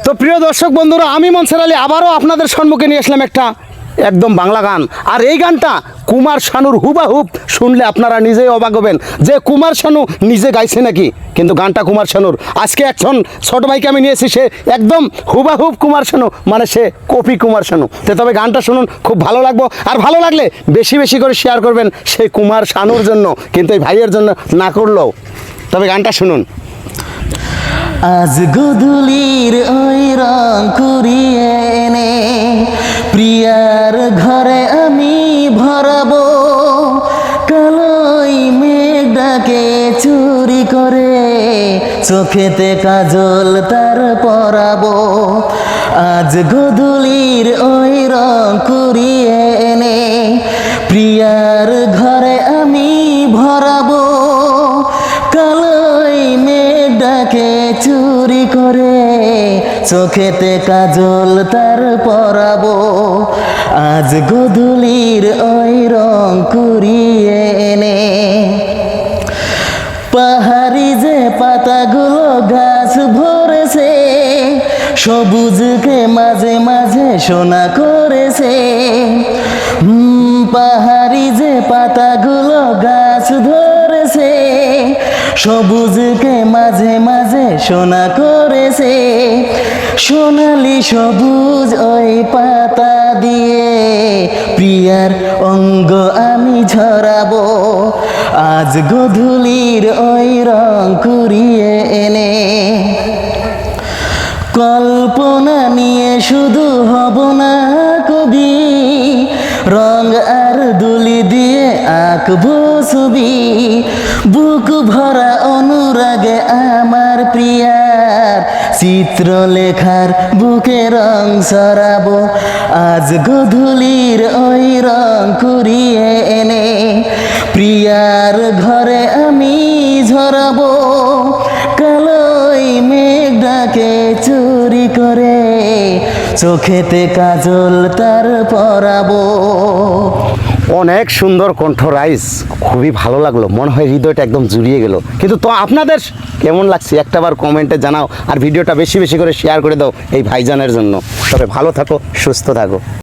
তো প্রিয় দর্শক বন্ধুরা, আমি মনসুর আলী আবারও আপনাদের সম্মুখে নিয়ে আসলাম একটা একদম বাংলা গান। আর এই গানটা কুমার শানুর হুবাহুব। শুনলে আপনারা নিজেই অবাক হবেন যে কুমার শানু নিজে গাইছে নাকি, কিন্তু গানটা কুমার শানুর। আজকে একজন ছোট ভাইকে আমি নিয়েছি, সে একদম হুবাহুব কুমার শানু, মানে সে কপি কুমার শানু। তো তবে গানটা শুনুন, খুব ভালো লাগবে। আর ভালো লাগলে বেশি বেশি করে শেয়ার করবেন সেই কুমার শানুর জন্য, কিন্তু এই ভাইয়ের জন্য না করলেও। তবে গানটা শুনুন। আজ গধূলির ওই রং কুড়িয়ে এনে প্রিয়ার ঘরে আমি ভরাবো, কালোই মেঘটাকে চুরি করে চোখেতে কাজল তার পরাবো। আজ গধূলির ওই রং কুড়িয়ে এনে প্রিয়ার ঘরে আমি ভরাবো, কালোই মেঘটাকে চুরি করে চোখেতে কাজল তার পরাবো। আজ গধূলির ওই রং কুড়িয়ে এনে পাহাড়ি যে পাতাগুলো গাছ ভরেছে, সবুজকে মাঝে মাঝে সোনা করেছে। পাহাড়ি যে পাতাগুলো গাছ ধরেছে, সবুজকে মাঝে মাঝে সোনা করেছে। সোনালি সবুজ ওই পাতা দিয়ে প্রিয়ার অঙ্গ আমি ঝরাবো। আজ গধূলির ওই রং কুড়িয়ে এনে কল্পনা নিয়ে শুধু হব না কবি, রং আর দুলি দিয়ে আঁকবো ছবি। বুক ভরা অনুরাগে আমার প্রিয়ার চিত্র লেখার বুকে রং ছড়াবো। আজ গধূলির ওই রং কুড়িয়ে এনে প্রিয়ার ঘরে আমি ঝরাবো, কালোই মেঘটাকে চুরি করে চোখেতে কাজল তার পরাবো। অনেক সুন্দর কণ্ঠ রাইস, খুবই ভালো লাগলো, মনে হয় হৃদয়টা একদম জুড়িয়ে গেল। কিন্তু তো আপনাদের কেমন লাগছে একটাবার কমেন্টে জানাও, আর ভিডিওটা বেশি বেশি করে শেয়ার করে দাও এই ভাইজানের জন্য। তবে ভালো থাকো, সুস্থ থাকো।